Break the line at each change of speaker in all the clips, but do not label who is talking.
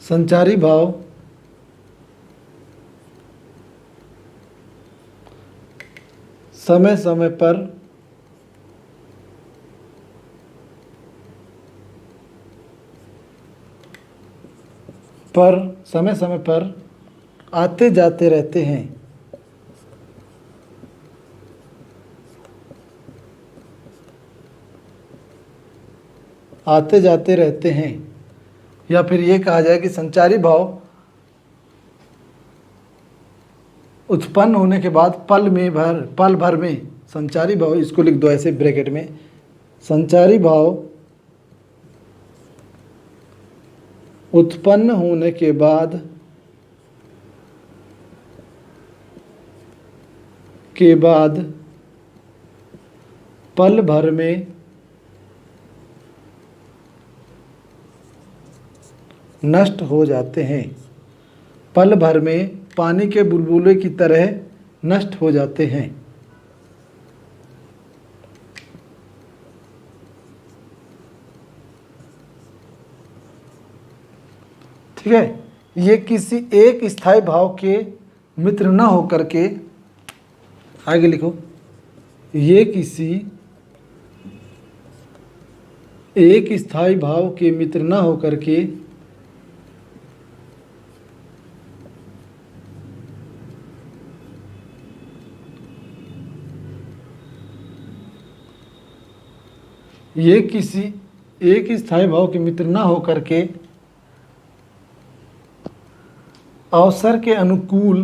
संचारी भाव समय समय पर आते जाते रहते हैं। आते जाते रहते हैं, या फिर ये कहा जाए कि संचारी भाव उत्पन्न होने के बाद पल भर में संचारी भाव, इसको लिख दो ऐसे ब्रैकेट में, संचारी भाव उत्पन्न होने के बाद पल भर में नष्ट हो जाते हैं। पल भर में पानी के बुलबुले की तरह नष्ट हो जाते हैं। ठीक है, ये किसी एक स्थायी भाव के मित्र न होकर के, आगे लिखो, ये किसी एक स्थायी भाव के मित्र न होकर के ये किसी एक स्थायी भाव के मित्र न होकर के अवसर के अनुकूल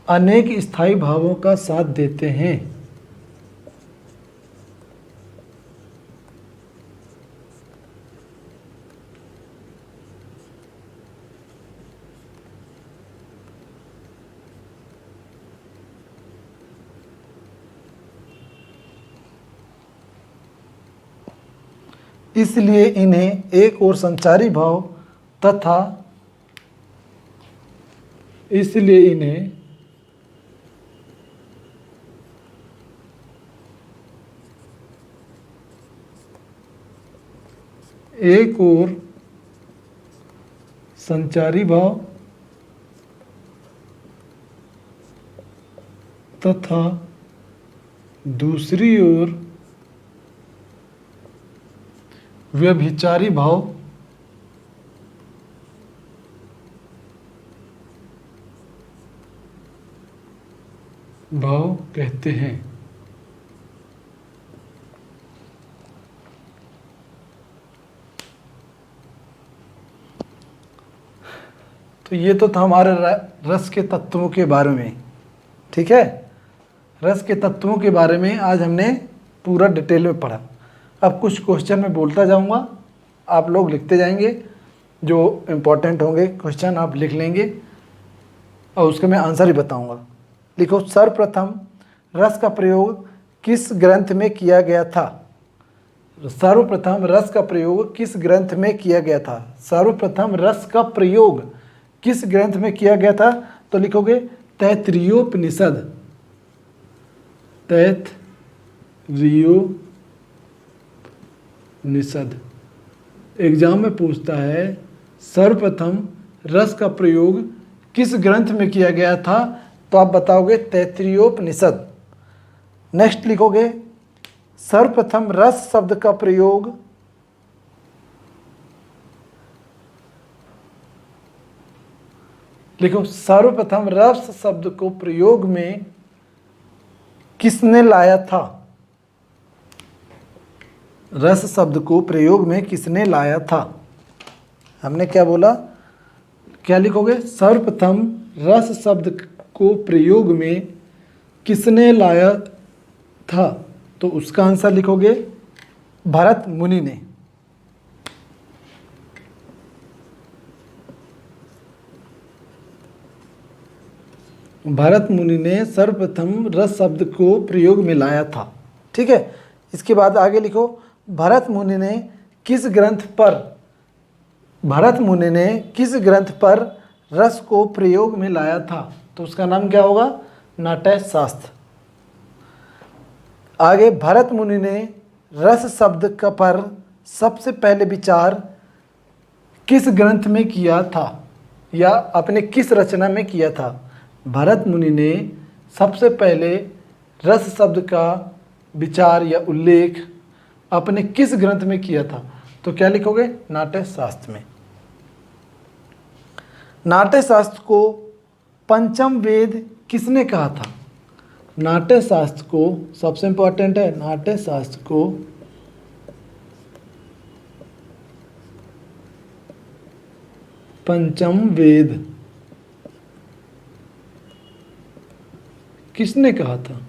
अनेक स्थायी भावों का साथ देते हैं। इसलिए इन्हें एक और संचारी भाव तथा एक और संचारी भाव तथा दूसरी ओर व्यभिचारी भाव कहते हैं। तो ये तो था हमारे रस के तत्वों के बारे में। ठीक है, रस के तत्वों के बारे में आज हमने पूरा डिटेल में पढ़ा। अब कुछ क्वेश्चन मैं बोलता जाऊंगा, आप लोग लिखते जाएंगे, जो इम्पोर्टेंट होंगे क्वेश्चन आप लिख लेंगे और उसके मैं आंसर ही बताऊंगा। लिखो, सर्वप्रथम रस का प्रयोग किस ग्रंथ में किया गया था? सर्वप्रथम रस का प्रयोग किस ग्रंथ में किया गया था? सर्वप्रथम रस का प्रयोग किस ग्रंथ में किया गया था? तो लिखोगे तैत्तिरीयोपनिषद। तैत्तिरीयोपनिषद। एग्जाम में पूछता है सर्वप्रथम रस का प्रयोग किस ग्रंथ में किया गया था, तो आप बताओगे तैत्तिरीयोपनिषद। नेक्स्ट लिखोगे सर्वप्रथम रस शब्द का प्रयोग लिखो, सर्वप्रथम रस शब्द को प्रयोग में किसने लाया था? रस शब्द को प्रयोग में किसने लाया था? हमने क्या बोला, क्या लिखोगे? सर्वप्रथम रस शब्द को प्रयोग में किसने लाया था, तो उसका आंसर लिखोगे भरत मुनि ने। भरत मुनि ने सर्वप्रथम रस शब्द को प्रयोग में लाया था। ठीक है, इसके बाद आगे लिखो, भरत मुनि ने किस ग्रंथ पर रस को प्रयोग में लाया था? तो उसका नाम क्या होगा? नाट्य शास्त्र। आगे भरत मुनि ने रस शब्द का पर सबसे पहले विचार किस ग्रंथ में किया था, या अपने किस रचना में किया था? भरत मुनि ने सबसे पहले रस शब्द का विचार या उल्लेख अपने किस ग्रंथ में किया था? तो क्या लिखोगे? नाट्य शास्त्र में। नाट्य शास्त्र को पंचम वेद किसने कहा था? नाट्य शास्त्र को, सबसे इंपॉर्टेंट है, नाट्य शास्त्र को पंचम वेद किसने कहा था?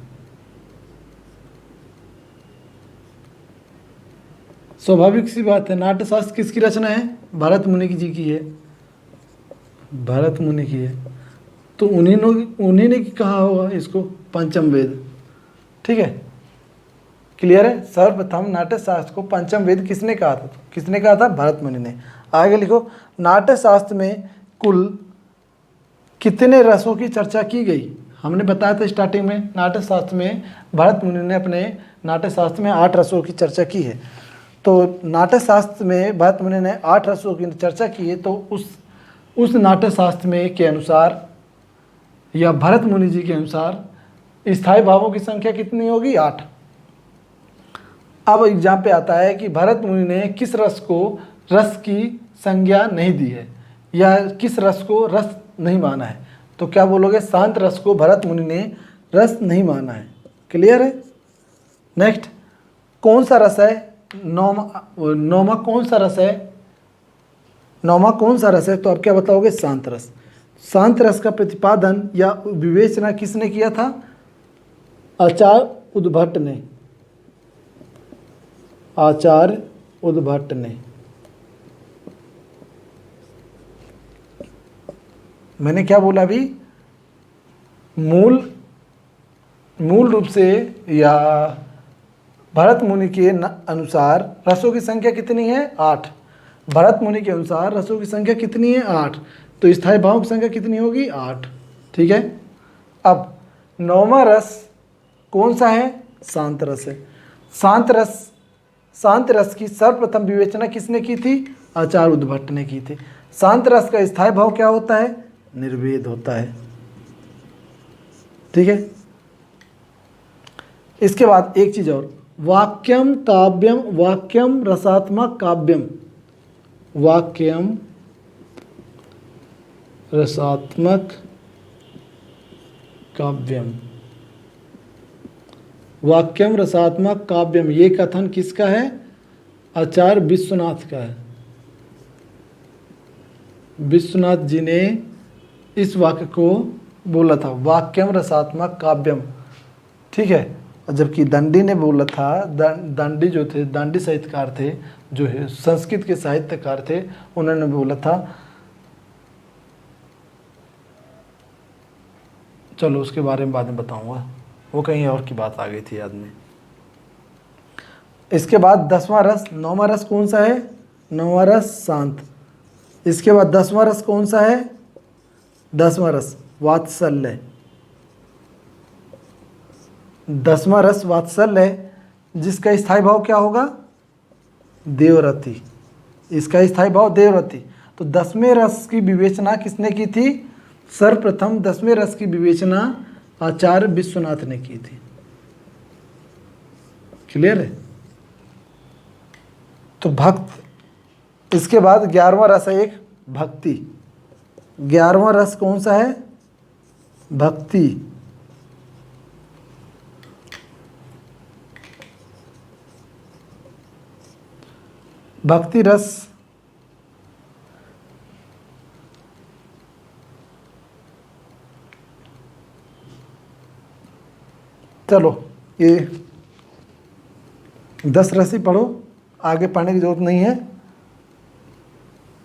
स्वाभाविक सी बात है, नाट्य शास्त्र किसकी रचना है? भरत मुनि जी की है, भरत मुनि की है। तो उन्हीं ने कहा होगा इसको पंचम वेद। ठीक है, क्लियर है? सर्वप्रथम नाट्य शास्त्र को पंचम वेद किसने कहा था? किसने कहा था? भरत मुनि ने। आगे लिखो, नाट्य शास्त्र में कुल कितने रसों की चर्चा की गई? हमने बताया था स्टार्टिंग में, नाट्य शास्त्र में भरत मुनि ने अपने नाट्य शास्त्र में 8 रसों की चर्चा की है। तो नाट्य शास्त्र में भरत मुनि ने 8 रसों की चर्चा की है। तो उस नाट्य शास्त्र में के अनुसार, या भरत मुनि जी के अनुसार, स्थायी भावों की संख्या कितनी होगी? 8। अब एग्जाम पे आता है कि भरत मुनि ने किस रस को रस की संज्ञा नहीं दी है, या किस रस को रस नहीं माना है? तो क्या बोलोगे? शांत रस को भरत मुनि ने रस नहीं माना है। क्लियर है? नेक्स्ट, कौन सा रस है? नौमा कौन सा रस है? नौमा कौन सा रस है? तो आप क्या बताओगे? शांत रस। शांत रस का प्रतिपादन या विवेचना किसने किया था? आचार्य उद्भट ने। आचार्य उद्भट ने। मैंने क्या बोला अभी? मूल रूप से या भरत मुनि के अनुसार रसों की संख्या कितनी है? 8। भरत मुनि के अनुसार रसों की संख्या कितनी है? 8। तो स्थायी भावों की संख्या कितनी होगी? 8। ठीक है। अब 9वां रस कौन सा है? शांत रस है। शांत रस की सर्वप्रथम विवेचना किसने की थी? आचार्य उद्भट ने की थी। शांत रस का स्थायी भाव क्या होता है? निर्वेद होता है। ठीक है। इसके बाद एक चीज और, वाक्यम काव्यम, वाक्यम रसात्मक काव्यम, वाक्यम रसात्मक काव्यम, वाक्यम रसात्मक काव्यम, ये कथन किसका है? आचार्य विश्वनाथ का है। विश्वनाथ जी ने इस वाक्य को बोला था, वाक्यम रसात्मक काव्यम। ठीक है। जबकि दंडी ने बोला था, दंडी जो थे, दंडी साहित्यकार थे, जो है संस्कृत के साहित्यकार थे, उन्होंने बोला था, चलो उसके बारे में बाद में बताऊंगा, वो कहीं और की बात आ गई थी याद में। इसके बाद 10वां रस, 9वां रस कौन सा है? 9वां रस शांत। इसके बाद 10वां रस कौन सा है? 10वां रस वात्सल्य। 10वां रस वात्सल्य है, जिसका स्थायी भाव क्या होगा? देवरति। इसका स्थायी भाव देवरति। तो 10वें रस की विवेचना किसने की थी? सर्वप्रथम 10वें रस की विवेचना आचार्य विश्वनाथ ने की थी। क्लियर है? तो भक्त। इसके बाद 11वां रस है एक, भक्ति। 11वां रस कौन सा है? भक्ति। भक्ति रस चलो ये 10 रस ही पढ़ो, आगे पढ़ने की जरूरत नहीं है,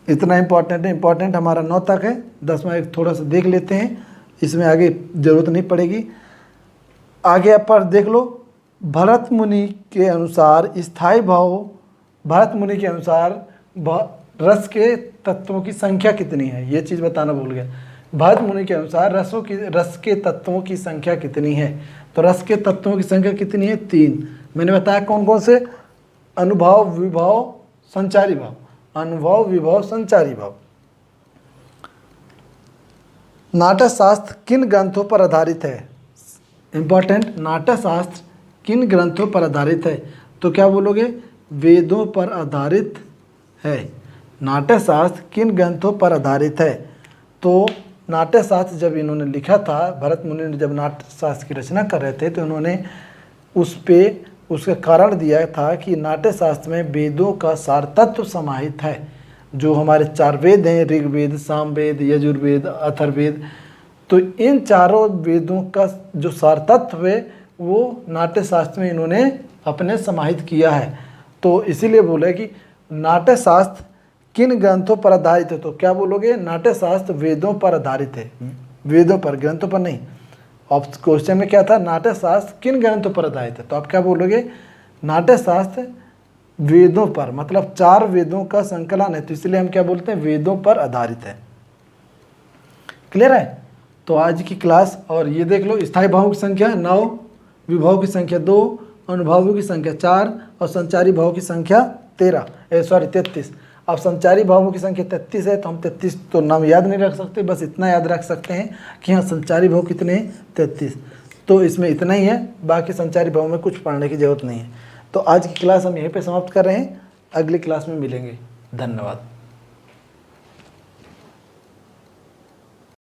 इतना इम्पोर्टेंट है। इम्पोर्टेंट हमारा 9 तक है, 10वां एक थोड़ा सा देख लेते हैं, इसमें आगे जरूरत नहीं पड़ेगी। आगे पर देख लो, भरत मुनि के अनुसार स्थायी भाव, भरत मुनि के अनुसार रस के तत्वों की संख्या कितनी है? ये चीज़ बताना भूल गया। भरत मुनि के अनुसार रस के तत्वों की संख्या कितनी है? तो रस के तत्वों की संख्या कितनी है? 3। मैंने बताया कौन कौन से? अनुभव, विभव, संचारी भाव। अनुभव, विभव, संचारी भाव। नाट्य शास्त्र किन ग्रंथों पर आधारित है? इंपॉर्टेंट, नाट्य शास्त्र किन ग्रंथों पर आधारित है? तो क्या बोलोगे? वेदों पर आधारित है। नाट्य शास्त्र किन ग्रंथों पर आधारित है? तो नाट्य शास्त्र जब इन्होंने लिखा था, भरत मुनि ने जब नाट्य शास्त्र की रचना कर रहे थे, तो इन्होंने उसका कारण दिया था कि नाट्य शास्त्र में वेदों का सार तत्व समाहित है। जो हमारे 4 वेद हैं, ऋग्वेद, सामवेद, यजुर्वेद, अथर्ववेद, तो इन चारों वेदों का जो सार तत्व है वो नाट्य शास्त्र में इन्होंने अपने समाहित किया है। तो इसीलिए बोले कि नाट्य शास्त्र किन ग्रंथों पर आधारित है? तो क्या बोलोगे? नाट्य शास्त्र वेदों पर आधारित है। वेदों पर, ग्रंथों पर नहीं। क्वेश्चन में क्या था? नाट्य शास्त्र किन ग्रंथों पर आधारित है? तो आप क्या बोलोगे? नाट्य शास्त्र वेदों पर, मतलब 4 वेदों का संकलन है, तो इसलिए हम क्या बोलते हैं? वेदों पर आधारित है। क्लियर है? तो आज की क्लास, और ये देख लो, स्थायी भावों की संख्या 9, विभव की संख्या 2, अनुभवों की संख्या 4 और संचारी भावों की संख्या 33। अब संचारी भावों की संख्या 33 है, तो हम 33 तो नाम याद नहीं रख सकते, बस इतना याद रख सकते हैं कि हाँ संचारी भाव कितने हैं? 33। तो इसमें इतना ही है, बाकी संचारी भाव में कुछ पढ़ने की जरूरत नहीं है। तो आज की क्लास हम यहीं पे समाप्त कर रहे हैं, अगली क्लास में मिलेंगे। धन्यवाद।